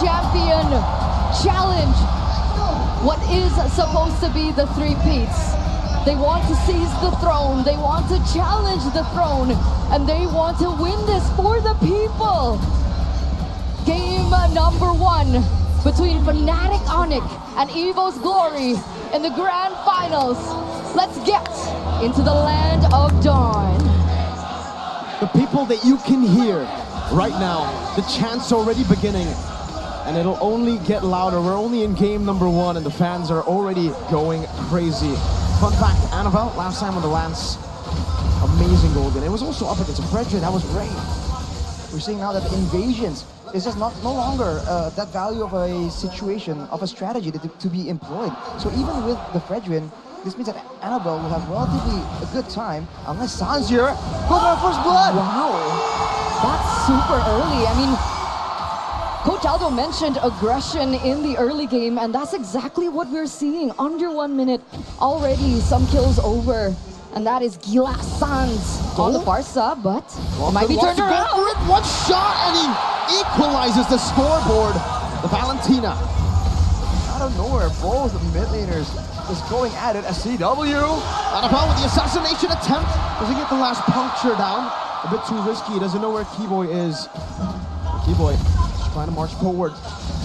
champion challenge what is supposed to be the three-peats. They want to seize the throne, they want to challenge the throne, and they want to win this for the people. Game number 1 between Fanatic ONIC and EVOS Glory in the grand finals. Let's get into the land of dawn. The people that you can hear right now, the chant's already beginning, and it'll only get louder. We're only in game number 1 and the fans are already going crazy. Fun fact, Annabelle, last time on the Lance, amazing goal again. It was also up against Frederick, that was great. We're seeing now that the invasions is just no longer that value of a situation, of a strategy to be employed. So even with the Fredrin, this means that Annabelle will have relatively a good time, unless Sanzir goes on first blood. Wow, that's super early. I mean, Coach Aldo mentioned aggression in the early game, and that's exactly what we're seeing. Under 1 minute, already some kills over. And that is Gila Sans on the far side, but it might be turned around. Go for it. One shot and he equalizes the scoreboard. The Valentina. Out of nowhere, both mid laners just going at it. A CW. Annabelle with the assassination attempt. Doesn't get the last puncture down. A bit too risky. Doesn't know where Keyboy is. Keyboy just trying to march forward.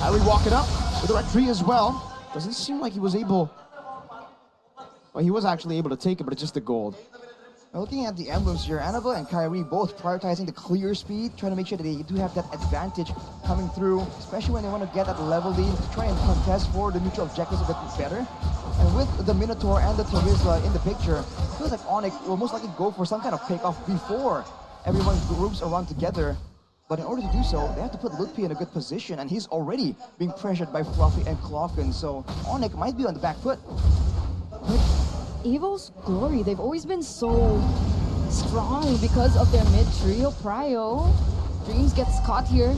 Harry walking up with the red tree as well. Doesn't seem like he was able. Well, he was actually able to take it, but it's just the gold. Now looking at the emblems here, Annabelle and Kyrie both prioritizing the clear speed, trying to make sure that they do have that advantage coming through, especially when they want to get that level lead to try and contest for the neutral objectives a bit better. And with the Minotaur and the Terizla in the picture, it feels like ONIC will most likely go for some kind of pick-off before everyone groups around together. But in order to do so, they have to put Lutpi in a good position, and he's already being pressured by Fluffy and Clocken, so ONIC might be on the back foot. But EVOS Glory, they've always been so strong because of their mid-trio. Prio, Dreams gets caught here.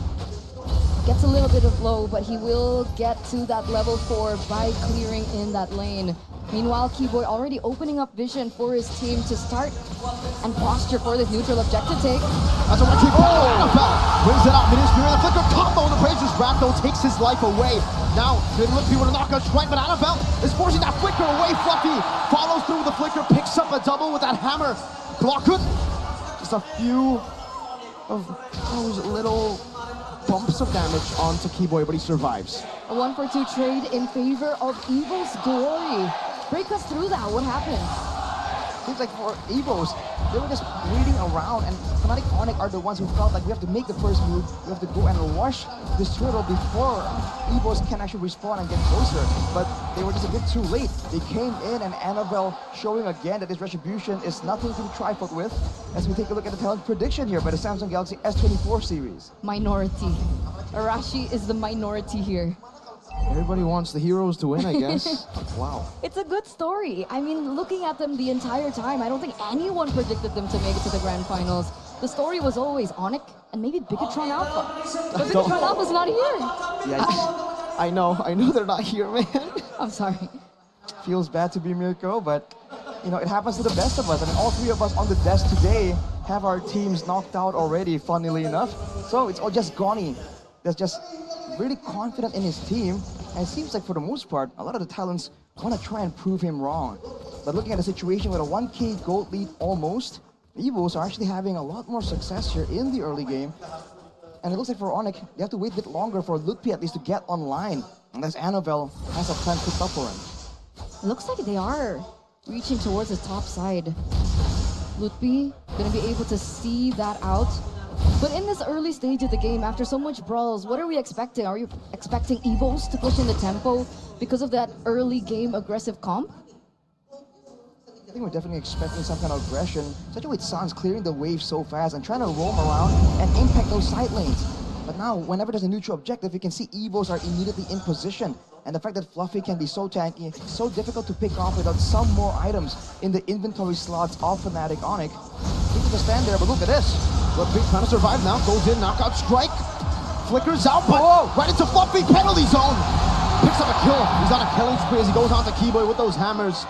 Gets a little bit of low, but he will get to that level 4 by clearing in that lane. Meanwhile, Keyboy already opening up vision for his team to start and posture for this neutral objective take. That's a one keep Annabelle brings it out. Ministry and the flicker combo, and the Brazers Raptor takes his life away. Now, didn't look people to knock out strike, but Annabelle is forcing that flicker away. Fluffy follows through with the flicker, picks up a double with that hammer. Blockhood, just a few of those little bumps of damage onto Keyboy, but he survives. A 1-for-2 trade in favor of EVOS Glory. Break us through that, what happened? Seems like for EVOS, they were just waiting around, and Fnatic ONIC are the ones who felt like we have to make the first move, we have to go and rush this turtle before EVOS can actually respawn and get closer. But they were just a bit too late. They came in, and Annabelle showing again that this retribution is nothing to be trifled with, as we take a look at the talent prediction here by the Samsung Galaxy S24 series. Minority. Arashi is the minority here. Everybody wants the heroes to win, I guess. Wow. It's a good story. I mean, looking at them the entire time, I don't think anyone predicted them to make it to the grand finals. The story was always ONIC and maybe Bigatron Alpha. But Bigatron Alpha's not here. Yeah, I know they're not here, man. I'm sorry. Feels bad to be Mirko, but you know, it happens to the best of us. I mean, all three of us on the desk today have our teams knocked out already, funnily enough. So it's all just Goni that's just really confident in his team, and it seems like for the most part, a lot of the talents want to try and prove him wrong. But looking at the situation with a 1k gold lead almost, EVOS are actually having a lot more success here in the early game. And it looks like for ONIC, they have to wait a bit longer for Lutpi at least to get online, unless Annabelle has a plan cooked up for him. It looks like they are reaching towards the top side. Lutpi gonna be able to see that out. But in this early stage of the game, after so much brawls, what are we expecting? Are you expecting EVOS to push in the tempo because of that early game aggressive comp? I think we're definitely expecting some kind of aggression, especially with Sans clearing the wave so fast and trying to roam around and impact those side lanes. But now, whenever there's a neutral objective, you can see EVOS are immediately in position. And the fact that Fluffy can be so tanky, so difficult to pick off without some more items in the inventory slots of Fnatic ONIC. He can just stand there, but look at this. Fluffy trying to survive now, goes in, knockout strike. Flickers out, but right into Fluffy, penalty zone. Picks up a kill, he's on a killing spree as he goes on to Keyboy with those hammers.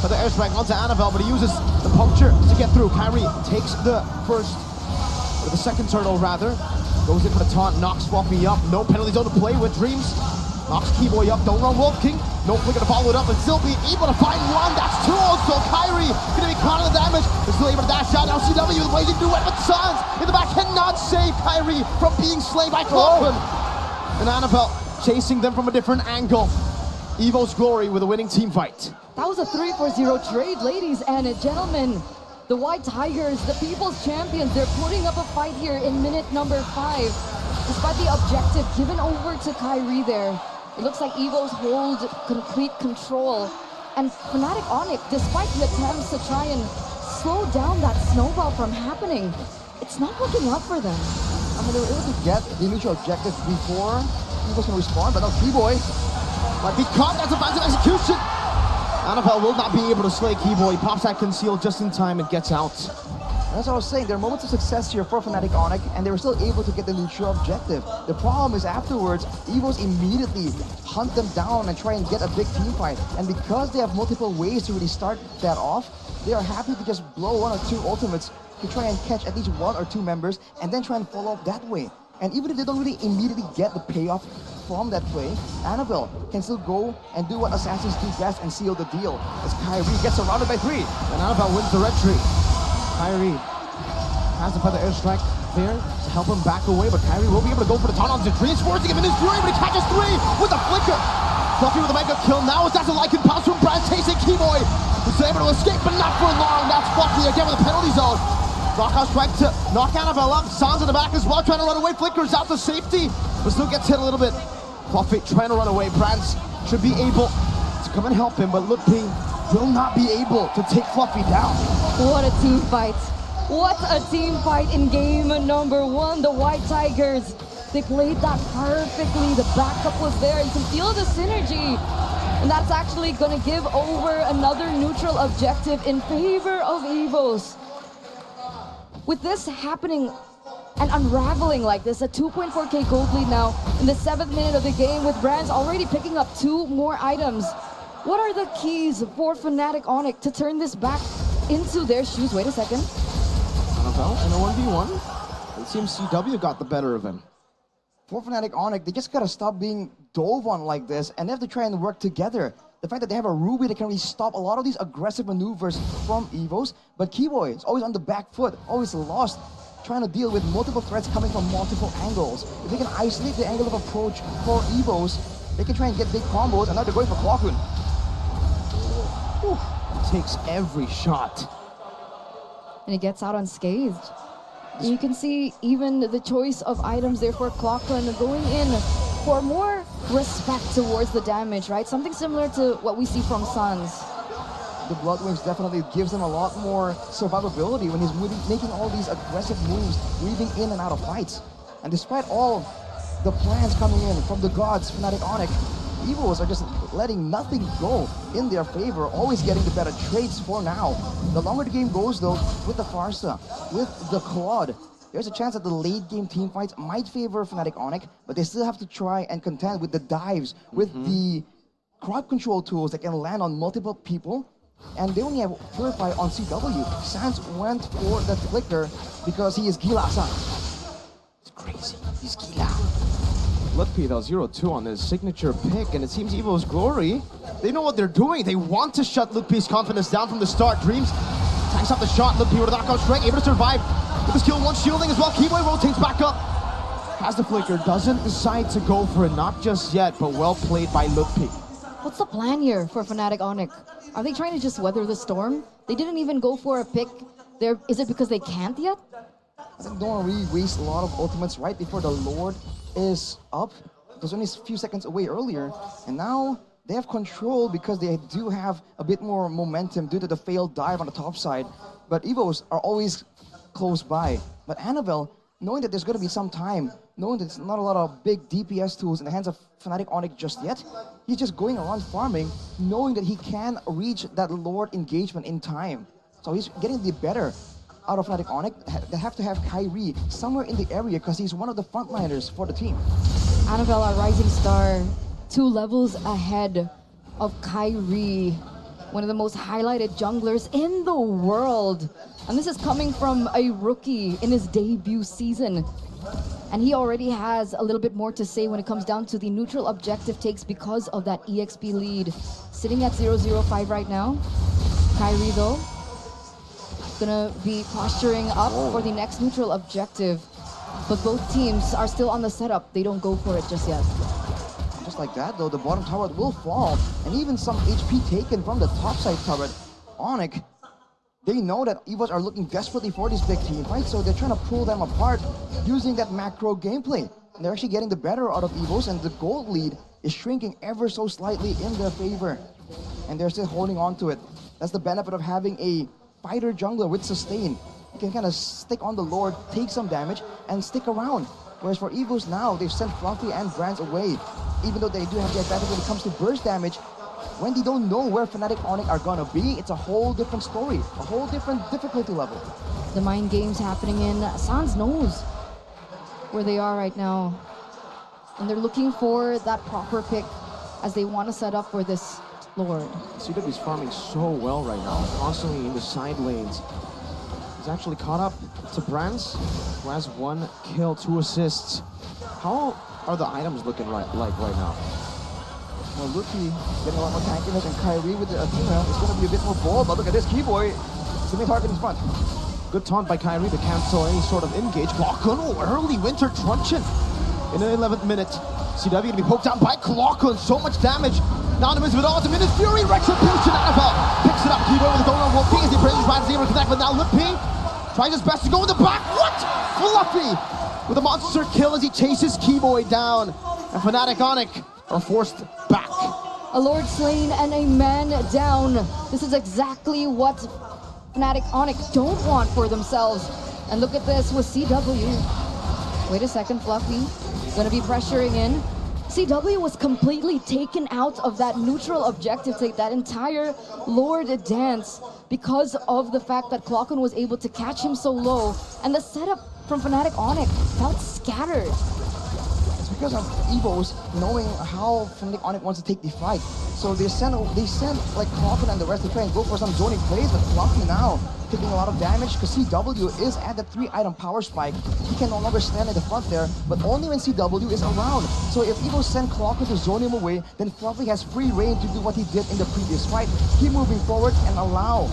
For the airstrike onto Annabelle, but he uses the puncture to get through. Kyrie takes the first, or the second turtle rather. Goes in for the taunt, knocks Fluffy up. No penalty zone to play with. Dreams knocks Keyboy up. Don't run Wolf King. No flicker to follow it up and still be able to find one. That's two also. Kyrie gonna be caught in the damage. Is still able to dash out. Now CW with ways to do it, but Suns in the back cannot save Kyrie from being slain by Clockman. And Annabelle chasing them from a different angle. EVOS Glory with a winning team fight. That was a 3-4-0 trade, ladies and gentlemen. The White Tigers, the People's Champions, they're putting up a fight here in minute number 5. Despite the objective given over to Kyrie there, it looks like EVOS hold complete control. And Fanatic ONIC, despite the attempts to try and slow down that snowball from happening, it's not working out for them. I mean, they were able to get the initial objective before EVOS can respond, but now Keyboy might be caught. That's a bad execution. Annabelle will not be able to slay Keyboy. He pops that conceal just in time and gets out. That's what I was saying. There are moments of success here for Fnatic ONIC, and they were still able to get the neutral objective. The problem is afterwards, EVOS immediately hunt them down and try and get a big team fight. And because they have multiple ways to really start that off, they are happy to just blow 1 or 2 ultimates to try and catch at least 1 or 2 members and then try and follow up that way. And even if they don't really immediately get the payoff from that play, Annabelle can still go and do what assassins do best and seal the deal. As Kyrie gets surrounded by 3. And Annabelle wins the red tree. Kyrie has to put the airstrike there to help him back away, but Kyrie will be able to go for the taunt on Dreams, forcing him in his fury, but he catches 3 with a flicker. Fluffy with a mega kill. Now it's that's a Lycan pounce from Brand chasing Keyboy, who's able to escape, but not for long. That's Fluffy again with a penalty zone. Knockout strike to knock Annabelle up. Sans in the back as well, trying to run away. Flickers out to safety, but still gets hit a little bit. Fluffy trying to run away. Brands should be able to come and help him, but Lutpi will not be able to take Fluffy down. What a team fight. What a team fight in game number 1. The White Tigers, they played that perfectly. The backup was there. You can feel the synergy. And that's actually going to give over another neutral objective in favor of EVOS. With this happening and unraveling like this, a 2.4k gold lead now in the 7th minute of the game, with Brands already picking up 2 more items. What are the keys for Fnatic ONIC to turn this back into their shoes? Wait a second. Annabelle in a 1v1. It seems CW got the better of him. For Fnatic ONIC, they just gotta stop being dove on like this, and they have to try and work together. The fact that they have a Ruby that can really stop a lot of these aggressive maneuvers from EVOS, but Keyboy is always on the back foot, always lost, trying to deal with multiple threats coming from multiple angles. If they can isolate the angle of approach for EVOS, they can try and get big combos, and now they're going for Clockun. Takes every shot. And he gets out unscathed. You can see even the choice of items there for Clockun going in for more respect towards the damage, right? Something similar to what we see from Suns. The Blood Wings definitely gives him a lot more survivability when he's making all these aggressive moves, weaving in and out of fights. And despite all the plans coming in from the gods, Fnatic ONIC, EVOS are just letting nothing go in their favor, always getting the better trades for now. The longer the game goes though, with the Farsa, with the Claude, there's a chance that the late game team fights might favor Fnatic ONIC, but they still have to try and contend with the dives, with the crowd control tools that can land on multiple people. And they only have Purify on CW. Sans went for the flicker because he is Gila-san. It's crazy. He's Gila. Lutpi though, 0-2 on his signature pick, and it seems EVOS Glory, they know what they're doing. They want to shut Lutpi's confidence down from the start. Dreams tanks up the shot. Lutpi with a knockout strike, able to survive with the skill 1 shielding as well. Keyboy rotates back up. Has the flicker, doesn't decide to go for it, not just yet, but well played by Lutpi. What's the plan here for Fnatic ONIC? Are they trying to just weather the storm? They didn't even go for a pick there. Is it because they can't yet? I think don't really waste a lot of ultimates right before the Lord is up. It was only a few seconds away earlier, and now they have control because they do have a bit more momentum due to the failed dive on the top side. But EVOS are always close by. But Annabelle, knowing that there's going to be some time, knowing that there's not a lot of big DPS tools in the hands of Fnatic ONIC just yet, he's just going around farming, knowing that he can reach that Lord engagement in time. So he's getting the better out of Fnatic ONIC. They have to have Kyrie somewhere in the area because he's one of the frontliners for the team. Annabelle, a rising star, 2 levels ahead of Kyrie, one of the most highlighted junglers in the world. And this is coming from a rookie in his debut season. And he already has a little bit more to say when it comes down to the neutral objective takes because of that EXP lead. Sitting at 0-0-5 right now. Kyrie though, gonna be posturing up for the next neutral objective. But both teams are still on the setup. They don't go for it just yet. Just like that though, the bottom turret will fall, and even some HP taken from the topside turret. ONIC, they know that EVOS are looking desperately for this big team fight, so they're trying to pull them apart using that macro gameplay. And they're actually getting the better out of EVOS, and the gold lead is shrinking ever so slightly in their favor. And they're still holding on to it. That's the benefit of having a fighter jungler with sustain. You can kind of stick on the Lord, take some damage, and stick around. Whereas for EVOS now, they've sent Fluffy and Brands away. Even though they do have the advantage when it comes to burst damage, when they don't know where Fnatic ONIC are gonna be, it's a whole different story, a whole different difficulty level. The mind games happening in Sans knows where they are right now. And they're looking for that proper pick as they want to set up for this Lord. CW is farming so well right now, constantly in the side lanes. He's actually caught up to Brands, who has 1 kill, 2 assists. How are the items looking like right now? Well, Lucky getting a lot more tankiness, and Kyrie with the Athena is going to be a bit more bold, but look at this Keyboy. It's the main target in front. Good taunt by Kyrie to cancel any sort of engage. Clockun, early winter truncheon in the 11th minute. CW gonna be poked down by Clockun, so much damage. Now in the midst of it all, it's a Minute Fury, Retribution, NFL picks it up. Keyboy with the going on Wolfie as he praises right as he able to connect, but now Lippy tries his best to go in the back. What? Fluffy with a monster kill as he chases Keyboy down. And Fnatic ONIC are forced back. A Lord slain and a man down. This is exactly what Fnatic ONIC don't want for themselves. And look at this with CW. Wait a second, Fluffy. Gonna be pressuring in. CW was completely taken out of that neutral objective take, that entire Lord dance, because of the fact that Clockun was able to catch him so low, and the setup from Fnatic ONIC felt scattered. It's because of EVOS knowing how Fnatic ONIC wants to take the fight. So they send like Clockun and the rest to try and go for some zoning plays, but Fluffy now taking a lot of damage because CW is at the 3-item power spike. He can no longer stand at the front there, but only when CW is around. So if EVOS send Clockun to zone him away, then Fluffy has free reign to do what he did in the previous fight. Keep moving forward and allow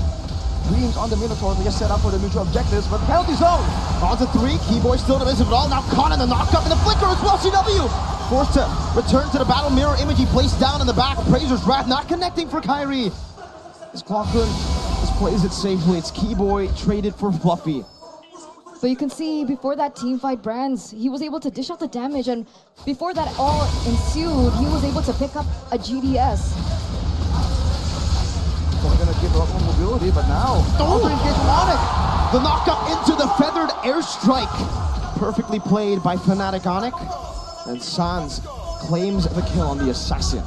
Dreams on the Minotaur to just set up for the neutral objectives, but penalty zone! On to 3, Keyboy still in the midst of it all. Now caught in the knockup and the flicker as well. CW forced to return to the battle mirror image. He placed down in the back. Appraiser's Wrath not connecting for Kyrie. This Clockun just plays it safely. It's Keyboy traded for Fluffy. But you can see before that team fight, Brands, he was able to dish out the damage, and before that all ensued, he was able to pick up a GDS. So they're gonna give a lot more mobility, but now The knockup into the feathered airstrike. Perfectly played by Fnatic ONIC. And Sans claims the kill on the assassin.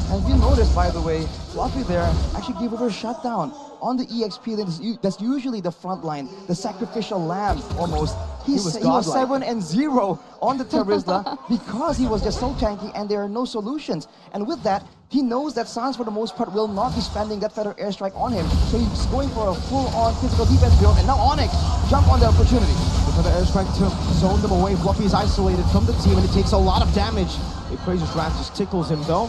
And if you notice, by the way, Fluffy there actually gave over a shutdown on the EXP. That's usually the front line, the sacrificial lamb almost. He was 7-0 on the Terizla because he was just so tanky and there are no solutions. And with that, he knows that Sans for the most part will not be spending that feather airstrike on him. So he's going for a full-on physical defense build, and now ONIC jump on the opportunity. The feather airstrike to zone them away. Fluffy is isolated from the team and it takes a lot of damage. Appraiser's Wrath just tickles him though.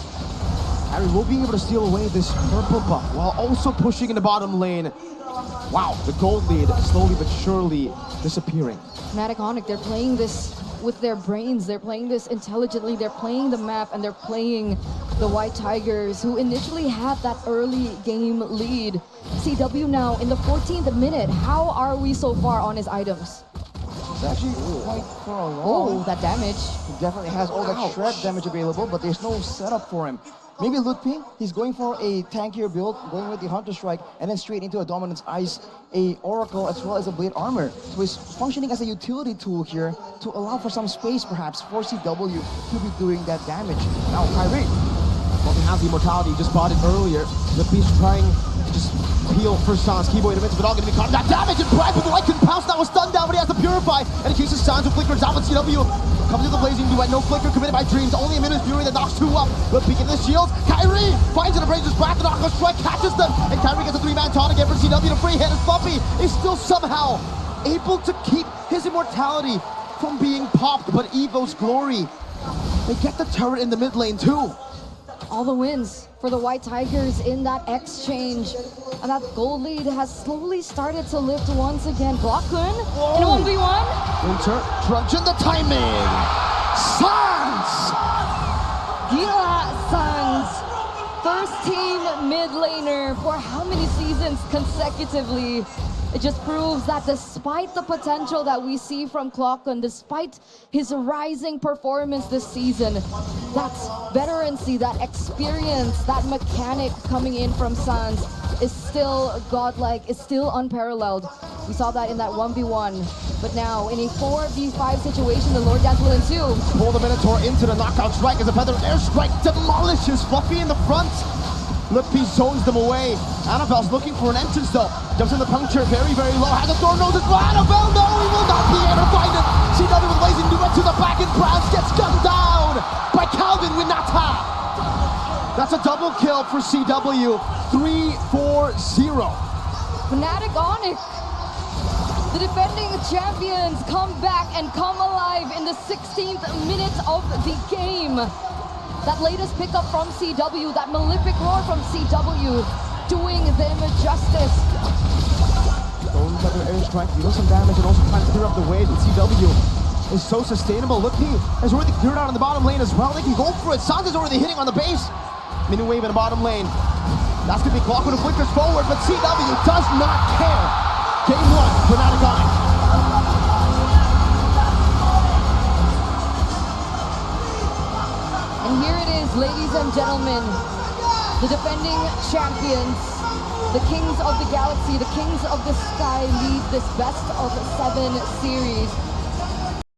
Harry will be able to steal away this purple buff while also pushing in the bottom lane. Wow, the gold lead slowly but surely disappearing. Fnatic ONIC, they're playing this with their brains, they're playing this intelligently, they're playing the map, and they're playing the White Tigers, who initially had that early game lead. CW now in the 14th minute. How are we so far on his items? It's actually quite far along. Oh, that damage. He definitely has all that shred damage available, but there's no setup for him. Maybe Lutpi, he's going for a tankier build, going with the Hunter Strike, and then straight into a Dominance Ice, a Oracle, as well as a Blade Armor. So he's functioning as a utility tool here to allow for some space, perhaps, for CW to be doing that damage. Now, Kyrie. Well, he has the immortality, just bought it earlier. Lippi's trying to just peel for Sans. Keyboy in the midst of it all, going to be caught in that damage, and Brad with the light can pounce, now a stun down, but he has to Purify, and in case of Sans who flickers out with CW. Comes to the blazing duet, no flicker committed by Dreams, only a Minute Fury that knocks 2 up. But peeking the shields, Kyrie finds an Appraiser's Wrath, the knockout strike catches them, and Kyrie gets a 3-man taunt again for CW to free hit, and Fluffy is still somehow able to keep his immortality from being popped, but EVOS Glory, they get the turret in the mid lane too. All the wins for the White Tigers in that exchange. And that gold lead has slowly started to lift once again. Glockun in a 1v1. Winter crunching the timing. Sans! Gila Sans, first team mid laner for how many seasons consecutively? It just proves that despite the potential that we see from Glockun, despite his rising performance this season, that veterancy, that experience, that mechanic coming in from Sans is still godlike, is still unparalleled. We saw that in that 1v1, but now in a 4v5 situation, the Lord Dance will ensue. Pull the Minotaur into the knockout strike as a feather airstrike demolishes Fluffy in the front. Lippy zones them away. Annabelle's looking for an entrance though. Jumps in the puncture very, very low. Has a throw noses for Annabelle. No, he will not be able to find it. CW with lazy Nua to the back and Browns gets gunned down by Calvin Winata. That's a double kill for CW. 3-4-0. Fanatic ONIC, the defending champions, come back and come alive in the 16th minute of the game. That latest pickup from CW, that malefic roar from CW, doing them justice. Going for the airstrike, deal some damage and also trying to clear up the way. But CW is so sustainable. Look, he has already cleared out in the bottom lane as well. They can go for it. Sans is already hitting on the base. Mini wave in the bottom lane. That's gonna be Glockun who flickers forward, but CW does not care. Game one, Fanatic ONIC. And here it is, ladies and gentlemen, the defending champions, the kings of the galaxy, the kings of the sky lead this best of 7 series.